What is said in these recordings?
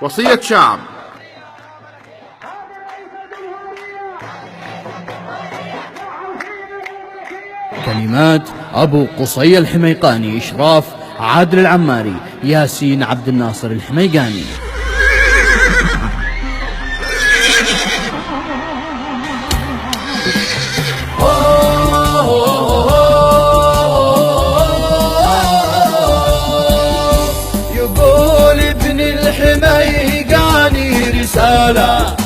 وصية شعب. كلمات أبو قصي الحميقاني، إشراف عادل العماري، ياسين عبد الناصر الحميقاني. يقول ابن الحميقاني رسالة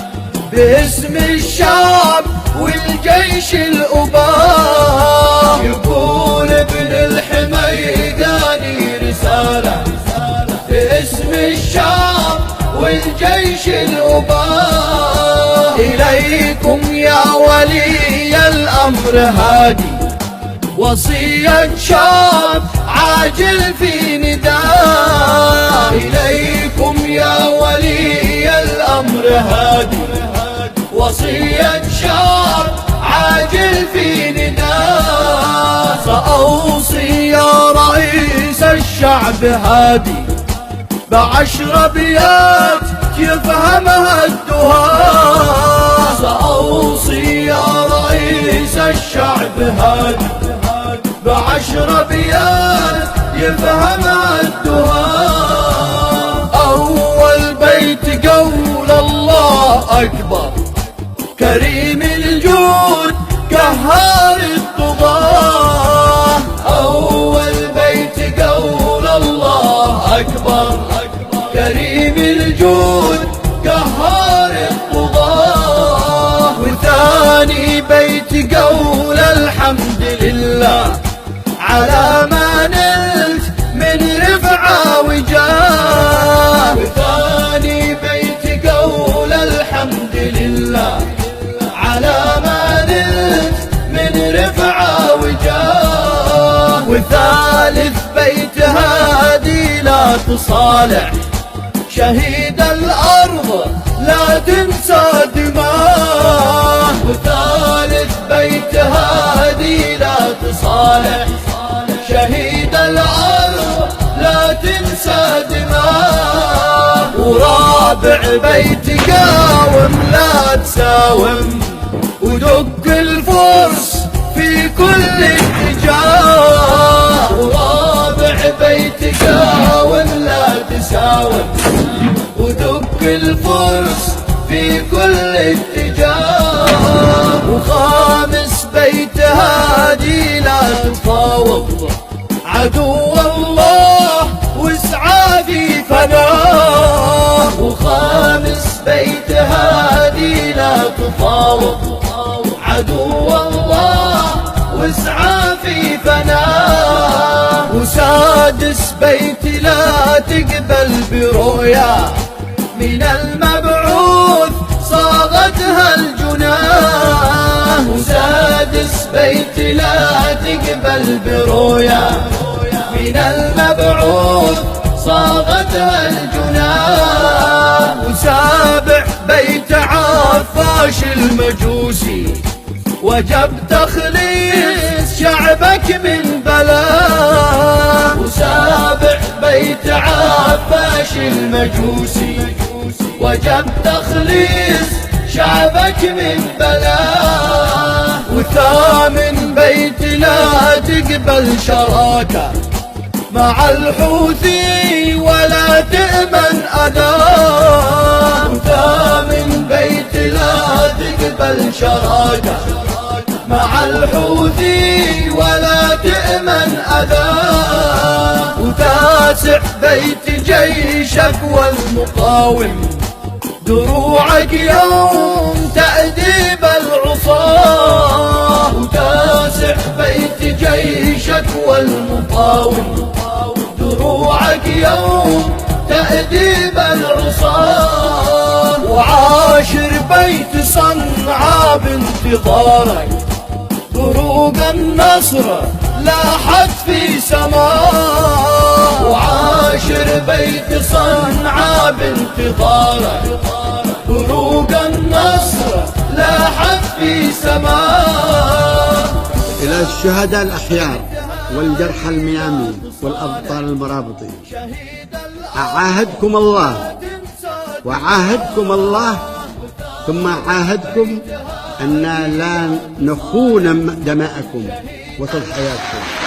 باسم الشعب والجيش الأباء. يقول ابن الحميقاني رسالة باسم الشعب والجيش الأباء. إليكم يا ولي الأمر هادي وصية شعب عاجل في نداء. إليكم يا ولي الأمر هادي وصية شعب عاجل في نداء. سأوصي يا رئيس الشعب هادي ب10 أبيات يفهمها الدهاء. سأوصي يا رئيس الشعب هادي ب10 أبيات يفهمها الدهاء. أول بيت قول الله أكبر كريم الجود قهار الطغاة. أول بيت قول الله أكبر كريم الجود قهار الطغاة. وثاني بيت قول الحمد لله على ما نلت من رفعة وجاه. وثاني بيت قول الحمد لله على ما نلت من رفعة وجاه. وثالث بيت هادي لا تصالح شهيد الأرض لا تنسى دماه. وثالث بيت هادي لا تصالح شهيد الأرض لا تنسى دماه. ورابع بيت قاوم لا تساوم ودق الفرس في كل اتجاه. ورابع بيت قاوم لا تساوم ودق الفرس في كل اتجاه. وخامس بيت هادي لا تفاوض عدو الله واسعى في فناه. وخامس بيت هادي لا تفاوض عدو الله واسعى في فناه. وسادس بيت لا تقبل برؤيا من المبعوث صاغتها الجناه. وسادس بيت لا تقبل برؤيا من المبعوث صاغتها الجناه. وسابع بيت عفاش المجوسي وجب تخليص شعبك من بلاه. وسابع بيت عفاش المجوسي وجب تخليص شعبك من بلاه. وثامن بيت لا تقبل شراكة مع الحوثي ولا تأمن أداه. وثامن بيت لا تقبل شراكة مع الحوثي ولا تأمن أذاه. وتاسع بيت جيشك والمقاوم دروعك يوم تأديب العصاة. وتاسع بيت جيشك والمقاوم دروعك يوم تأديب العصاة. وعاشر بيت صنعاء بانتظارك دروب النصر لاحت في سماه. وعاشر بيت صنعاء بانتظارك دروب النصر لاحت في سماه. إلى الشهداء الأخيار والجرحى الميامين والأبطال المرابطين، أعاهدكم الله وعاهدكم الله ثم عاهدكم أن لا نخون دماءكم وتضحياتكم.